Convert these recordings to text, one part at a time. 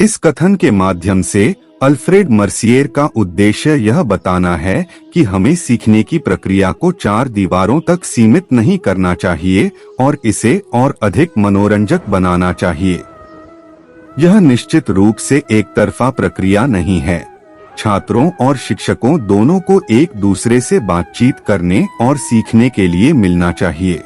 इस कथन के माध्यम से अल्फ्रेड मर्सियर का उद्देश्य यह बताना है कि हमें सीखने की प्रक्रिया को 4 दीवारों तक सीमित नहीं करना चाहिए और इसे और अधिक मनोरंजक बनाना चाहिए। यह निश्चित रूप से एक तरफा प्रक्रिया नहीं है। छात्रों और शिक्षकों दोनों को एक दूसरे से बातचीत करने और सीखने के लिए मिलना चाहिए।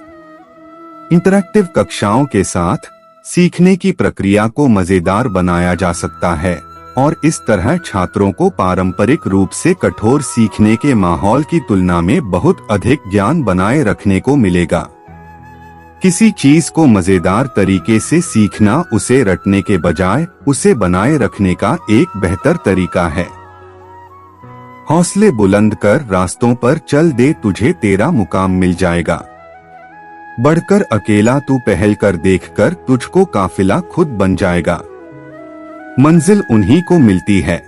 इंटरैक्टिव कक्षाओं के साथ सीखने की प्रक्रिया को मजेदार बनाया जा सकता है और इस तरह छात्रों को पारंपरिक रूप से कठोर सीखने के माहौल की तुलना में बहुत अधिक ज्ञान बनाए रखने को मिलेगा। किसी चीज को मजेदार तरीके से सीखना उसे रटने के बजाय उसे बनाए रखने का एक बेहतर तरीका है। हौसले बुलंद कर रास्तों पर चल दे, तुझे तेरा मुकाम मिल जाएगा। बढ़कर अकेला तू पहल कर, देखकर तुझको काफिला खुद बन जाएगा। मंजिल उन्हीं को मिलती है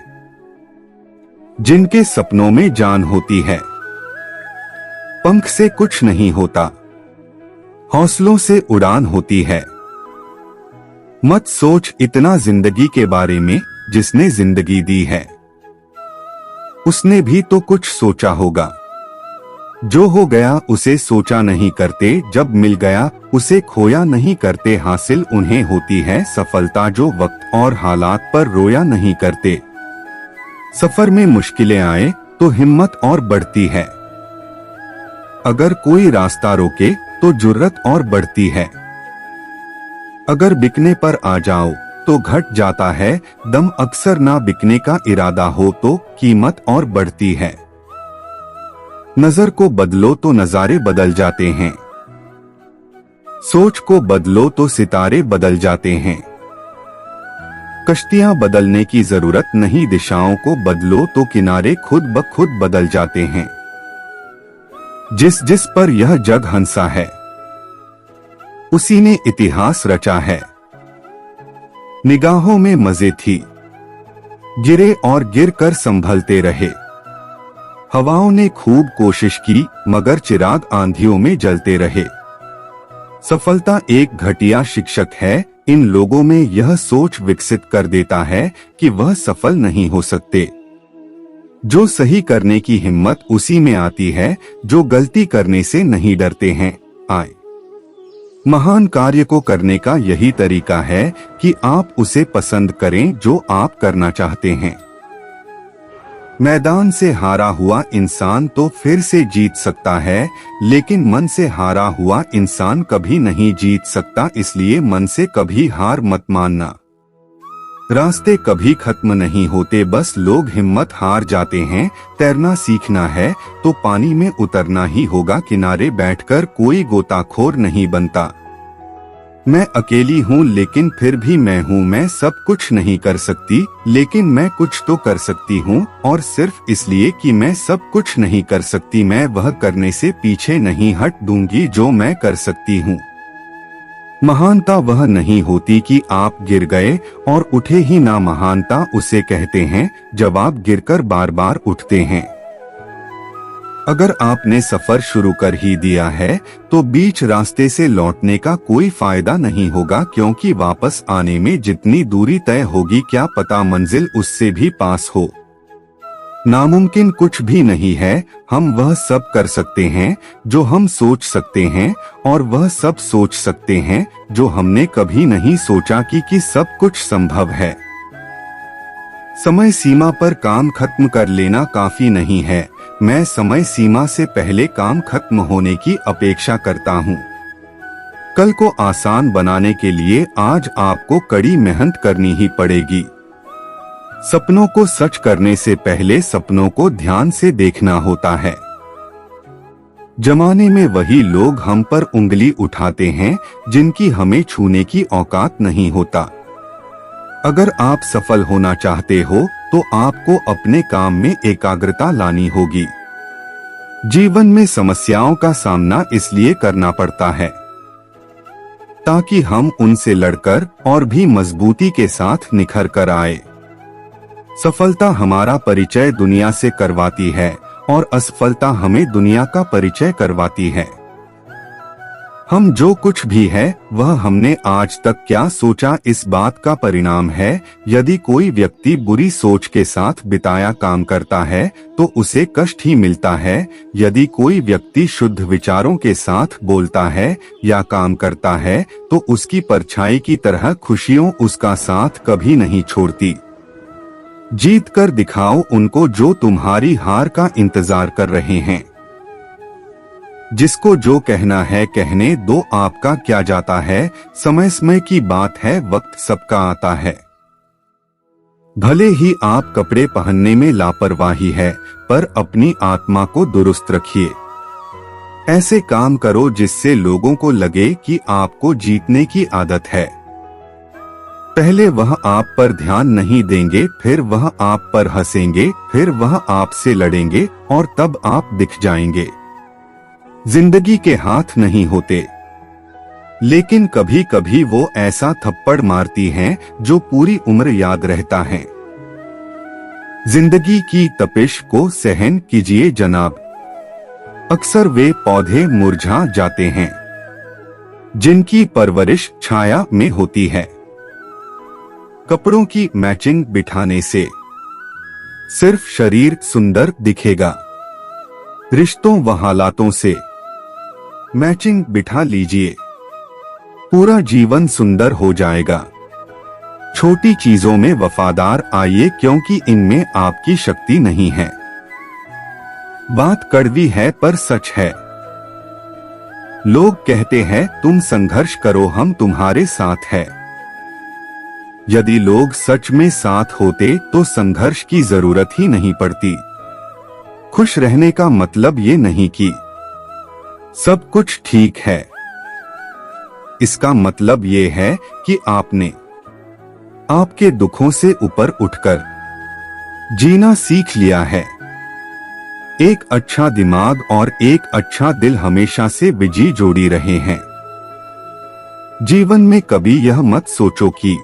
जिनके सपनों में जान होती है। पंख से कुछ नहीं होता, हौसलों से उड़ान होती है। मत सोच इतना जिंदगी के बारे में, जिसने जिंदगी दी है उसने भी तो कुछ सोचा होगा। जो हो गया उसे सोचा नहीं करते, जब मिल गया उसे खोया नहीं करते। हासिल उन्हें होती है सफलता जो वक्त और हालात पर रोया नहीं करते। सफर में मुश्किलें आए तो हिम्मत और बढ़ती है। अगर कोई रास्ता रोके तो जुर्रत और बढ़ती है। अगर बिकने पर आ जाओ तो घट जाता है दम, अक्सर ना बिकने का इरादा हो तो कीमत और बढ़ती है। नजर को बदलो तो नजारे बदल जाते हैं, सोच को बदलो तो सितारे बदल जाते हैं। कश्तियां बदलने की जरूरत नहीं, दिशाओं को बदलो तो किनारे खुद ब खुद बदल जाते हैं। जिस जिस पर यह जग हंसा है उसी ने इतिहास रचा है। निगाहों में मजे थी, गिरे और गिर कर संभलते रहे। हवाओं ने खूब कोशिश की मगर चिराग आंधियों में जलते रहे। सफलता एक घटिया शिक्षक है, इन लोगों में यह सोच विकसित कर देता है कि वह सफल नहीं हो सकते। जो सही करने की हिम्मत उसी में आती है जो गलती करने से नहीं डरते हैं। आए महान कार्य को करने का यही तरीका है कि आप उसे पसंद करें जो आप करना चाहते हैं। मैदान से हारा हुआ इंसान तो फिर से जीत सकता है, लेकिन मन से हारा हुआ इंसान कभी नहीं जीत सकता। इसलिए मन से कभी हार मत मानना। रास्ते कभी खत्म नहीं होते, बस लोग हिम्मत हार जाते हैं। तैरना सीखना है तो पानी में उतरना ही होगा, किनारे बैठकर कोई गोताखोर नहीं बनता। मैं अकेली हूँ लेकिन फिर भी मैं हूँ, मैं सब कुछ नहीं कर सकती लेकिन मैं कुछ तो कर सकती हूँ, और सिर्फ इसलिए कि मैं सब कुछ नहीं कर सकती मैं वह करने से पीछे नहीं हट दूंगी जो मैं कर सकती हूँ। महानता वह नहीं होती कि आप गिर गए और उठे ही ना, महानता उसे कहते हैं जब आप गिरकर बार बार उठते हैं। अगर आपने सफर शुरू कर ही दिया है तो बीच रास्ते से लौटने का कोई फायदा नहीं होगा, क्योंकि वापस आने में जितनी दूरी तय होगी क्या पता मंजिल उससे भी पास हो। नामुमकिन कुछ भी नहीं है, हम वह सब कर सकते हैं जो हम सोच सकते हैं, और वह सब सोच सकते हैं जो हमने कभी नहीं सोचा कि सब कुछ संभव है। समय सीमा पर काम खत्म कर लेना काफी नहीं है, मैं समय सीमा से पहले काम खत्म होने की अपेक्षा करता हूँ। कल को आसान बनाने के लिए आज आपको कड़ी मेहनत करनी ही पड़ेगी। सपनों को सच करने से पहले सपनों को ध्यान से देखना होता है। जमाने में वही लोग हम पर उंगली उठाते हैं जिनकी हमें छूने की औकात नहीं होता। अगर आप सफल होना चाहते हो तो आपको अपने काम में एकाग्रता लानी होगी। जीवन में समस्याओं का सामना इसलिए करना पड़ता है ताकि हम उनसे लड़कर और भी मजबूती के साथ निखर कर आए। सफलता हमारा परिचय दुनिया से करवाती है और असफलता हमें दुनिया का परिचय करवाती है। हम जो कुछ भी है वह हमने आज तक क्या सोचा इस बात का परिणाम है। यदि कोई व्यक्ति बुरी सोच के साथ बिताया काम करता है तो उसे कष्ट ही मिलता है। यदि कोई व्यक्ति शुद्ध विचारों के साथ बोलता है या काम करता है तो उसकी परछाई की तरह खुशियों उसका साथ कभी नहीं छोड़ती। जीत कर दिखाओ उनको जो तुम्हारी हार का इंतजार कर रहे हैं। जिसको जो कहना है कहने दो, आपका क्या जाता है। समय समय की बात है, वक्त सबका आता है। भले ही आप कपड़े पहनने में लापरवाही है पर अपनी आत्मा को दुरुस्त रखिए। ऐसे काम करो जिससे लोगों को लगे कि आपको जीतने की आदत है। पहले वह आप पर ध्यान नहीं देंगे, फिर वह आप पर हंसेंगे, फिर वह आपसे लड़ेंगे और तब आप दिख जाएंगे। जिंदगी के हाथ नहीं होते, लेकिन कभी कभी वो ऐसा थप्पड़ मारती हैं जो पूरी उम्र याद रहता है। जिंदगी की तपिश को सहन कीजिए जनाब। अक्सर वे पौधे मुरझा जाते हैं जिनकी परवरिश छाया में होती है। कपड़ों की मैचिंग बिठाने से सिर्फ शरीर सुंदर दिखेगा। रिश्तों व हालातों से मैचिंग बिठा लीजिए, पूरा जीवन सुंदर हो जाएगा। छोटी चीजों में वफादार आइए क्योंकि इनमें आपकी शक्ति नहीं है। बात कड़वी है पर सच है। लोग कहते हैं तुम संघर्ष करो, हम तुम्हारे साथ हैं। यदि लोग सच में साथ होते तो संघर्ष की जरूरत ही नहीं पड़ती। खुश रहने का मतलब ये नहीं कि सब कुछ ठीक है। इसका मतलब ये है कि आपने आपके दुखों से ऊपर उठकर जीना सीख लिया है। एक अच्छा दिमाग और एक अच्छा दिल हमेशा से बिजी जोड़ी रहे हैं। जीवन में कभी यह मत सोचो कि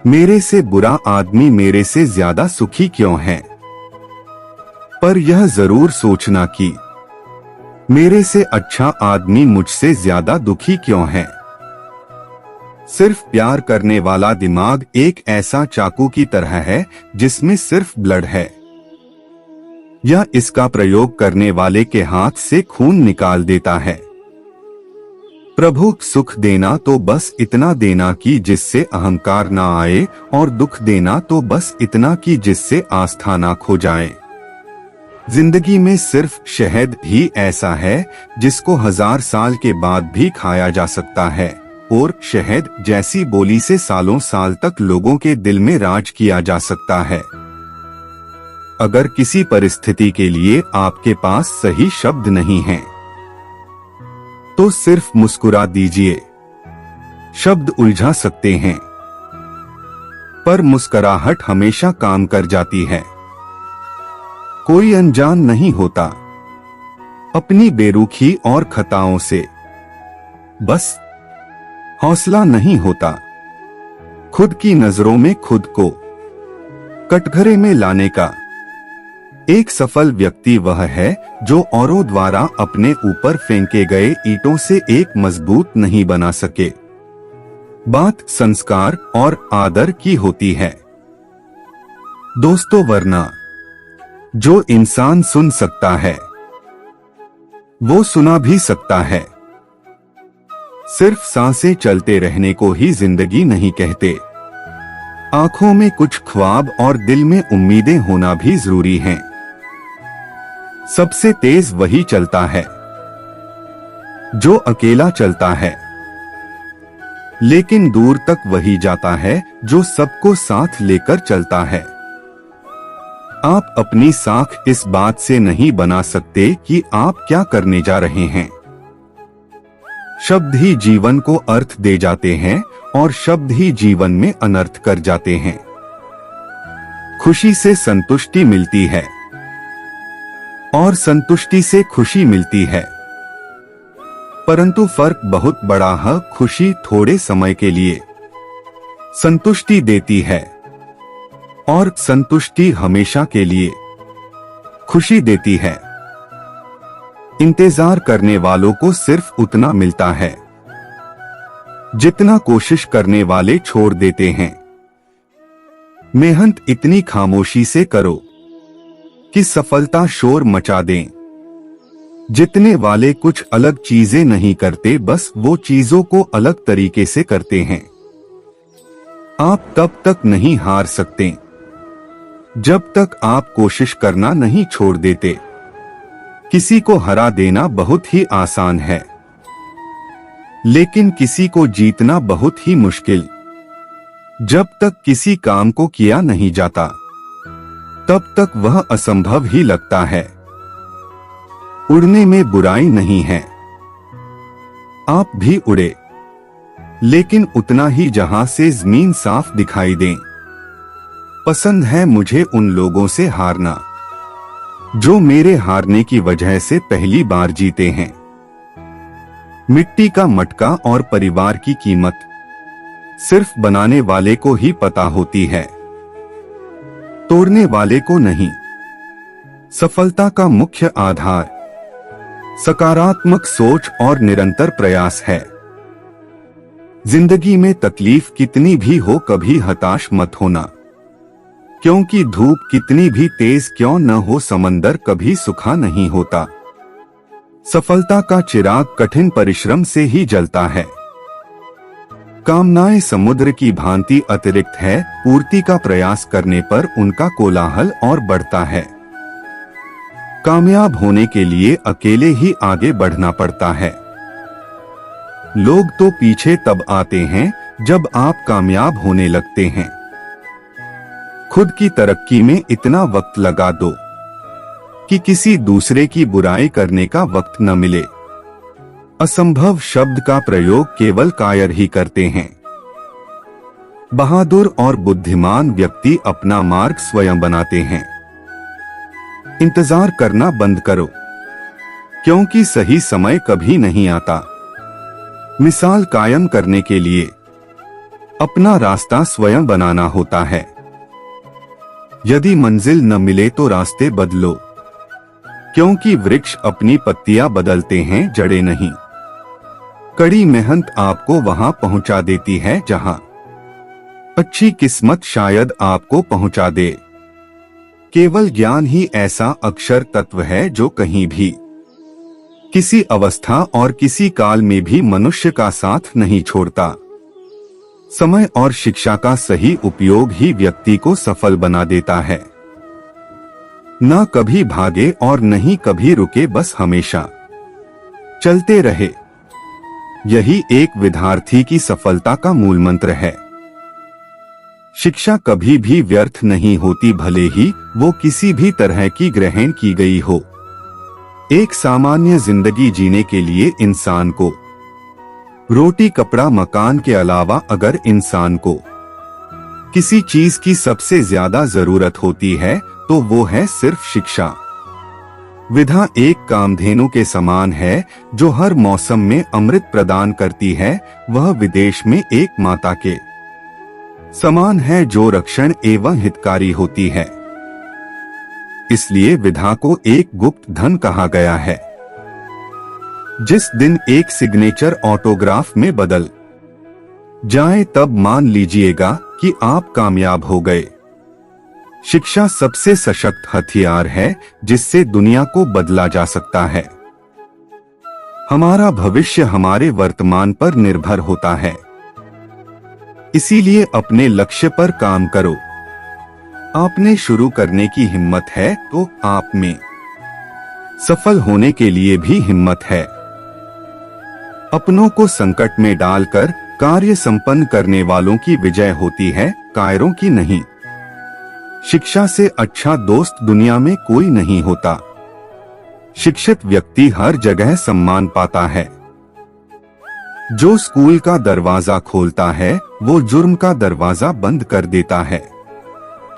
मेरे से बुरा आदमी मेरे से ज्यादा सुखी क्यों है, पर यह जरूर सोचना कि मेरे से अच्छा आदमी मुझसे ज्यादा दुखी क्यों है। सिर्फ प्यार करने वाला दिमाग एक ऐसा चाकू की तरह है जिसमें सिर्फ ब्लड है, या इसका प्रयोग करने वाले के हाथ से खून निकाल देता है। प्रभु सुख देना तो बस इतना देना कि जिससे अहंकार ना आए, और दुख देना तो बस इतना कि जिससे आस्था ना खो जाए। जिंदगी में सिर्फ शहद ही ऐसा है जिसको 1000 साल के बाद भी खाया जा सकता है, और शहद जैसी बोली से सालों साल तक लोगों के दिल में राज किया जा सकता है। अगर किसी परिस्थिति के लिए आपके पास सही शब्द नहीं है तो सिर्फ मुस्कुरा दीजिए। शब्द उलझा सकते हैं पर मुस्कुराहट हमेशा काम कर जाती है। कोई अनजान नहीं होता अपनी बेरुखी और खताओं से, बस हौसला नहीं होता खुद की नजरों में खुद को कटघरे में लाने का। एक सफल व्यक्ति वह है जो औरों द्वारा अपने ऊपर फेंके गए ईंटों से एक मजबूत नहीं बना सके। बात संस्कार और आदर की होती है दोस्तों, वरना जो इंसान सुन सकता है वो सुना भी सकता है। सिर्फ सांसें चलते रहने को ही जिंदगी नहीं कहते। आंखों में कुछ ख्वाब और दिल में उम्मीदें होना भी जरूरी हैं। सबसे तेज वही चलता है जो अकेला चलता है, लेकिन दूर तक वही जाता है जो सबको साथ लेकर चलता है। आप अपनी साख इस बात से नहीं बना सकते कि आप क्या करने जा रहे हैं। शब्द ही जीवन को अर्थ दे जाते हैं और शब्द ही जीवन में अनर्थ कर जाते हैं। खुशी से संतुष्टि मिलती है और संतुष्टि से खुशी मिलती है, परंतु फर्क बहुत बड़ा है। खुशी थोड़े समय के लिए संतुष्टि देती है और संतुष्टि हमेशा के लिए खुशी देती है। इंतजार करने वालों को सिर्फ उतना मिलता है जितना कोशिश करने वाले छोड़ देते हैं। मेहनत इतनी खामोशी से करो कि सफलता शोर मचा दें। जितने वाले कुछ अलग चीजें नहीं करते, बस वो चीजों को अलग तरीके से करते हैं। आप तब तक नहीं हार सकते जब तक आप कोशिश करना नहीं छोड़ देते। किसी को हरा देना बहुत ही आसान है, लेकिन किसी को जीतना बहुत ही मुश्किल। जब तक किसी काम को किया नहीं जाता, तब तक वह असंभव ही लगता है। उड़ने में बुराई नहीं है, आप भी उड़े, लेकिन उतना ही जहां से जमीन साफ दिखाई दे। पसंद है मुझे उन लोगों से हारना जो मेरे हारने की वजह से पहली बार जीते हैं। मिट्टी का मटका और परिवार की कीमत सिर्फ बनाने वाले को ही पता होती है, तोड़ने वाले को नहीं। सफलता का मुख्य आधार सकारात्मक सोच और निरंतर प्रयास है। जिंदगी में तकलीफ कितनी भी हो, कभी हताश मत होना, क्योंकि धूप कितनी भी तेज क्यों न हो, समंदर कभी सूखा नहीं होता। सफलता का चिराग कठिन परिश्रम से ही जलता है। कामनाएं समुद्र की भांति अतिरिक्त है, पूर्ति का प्रयास करने पर उनका कोलाहल और बढ़ता है। कामयाब होने के लिए अकेले ही आगे बढ़ना पड़ता है। लोग तो पीछे तब आते हैं जब आप कामयाब होने लगते हैं। खुद की तरक्की में इतना वक्त लगा दो कि किसी दूसरे की बुराई करने का वक्त न मिले। असंभव शब्द का प्रयोग केवल कायर ही करते हैं। बहादुर और बुद्धिमान व्यक्ति अपना मार्ग स्वयं बनाते हैं। इंतजार करना बंद करो, क्योंकि सही समय कभी नहीं आता। मिसाल कायम करने के लिए अपना रास्ता स्वयं बनाना होता है। यदि मंजिल न मिले तो रास्ते बदलो, क्योंकि वृक्ष अपनी पत्तियां बदलते हैं, जड़ें नहीं। कड़ी मेहनत आपको वहां पहुंचा देती है जहां अच्छी किस्मत शायद आपको पहुंचा दे। केवल ज्ञान ही ऐसा अक्षर तत्व है जो कहीं भी, किसी अवस्था और किसी काल में भी मनुष्य का साथ नहीं छोड़ता। समय और शिक्षा का सही उपयोग ही व्यक्ति को सफल बना देता है। न कभी भागे और नहीं कभी रुके, बस हमेशा चलते रहे। यही एक विद्यार्थी की सफलता का मूल मंत्र है। शिक्षा कभी भी व्यर्थ नहीं होती, भले ही वो किसी भी तरह की ग्रहण की गई हो। एक सामान्य जिंदगी जीने के लिए इंसान को रोटी कपड़ा मकान के अलावा अगर इंसान को किसी चीज की सबसे ज्यादा जरूरत होती है तो वो है सिर्फ शिक्षा। विधा एक कामधेनु के समान है जो हर मौसम में अमृत प्रदान करती है। वह विदेश में एक माता के समान है जो रक्षण एवं हितकारी होती है। इसलिए विधा को एक गुप्त धन कहा गया है। जिस दिन एक सिग्नेचर ऑटोग्राफ में बदल जाए तब मान लीजिएगा कि आप कामयाब हो गए। शिक्षा सबसे सशक्त हथियार है जिससे दुनिया को बदला जा सकता है। हमारा भविष्य हमारे वर्तमान पर निर्भर होता है। इसीलिए अपने लक्ष्य पर काम करो। आपने शुरू करने की हिम्मत है तो आप में सफल होने के लिए भी हिम्मत है। अपनों को संकट में डालकर कार्य संपन्न करने वालों की विजय होती है, कायरों की नहीं। शिक्षा से अच्छा दोस्त दुनिया में कोई नहीं होता। शिक्षित व्यक्ति हर जगह सम्मान पाता है। जो स्कूल का दरवाजा खोलता है वो जुर्म का दरवाजा बंद कर देता है।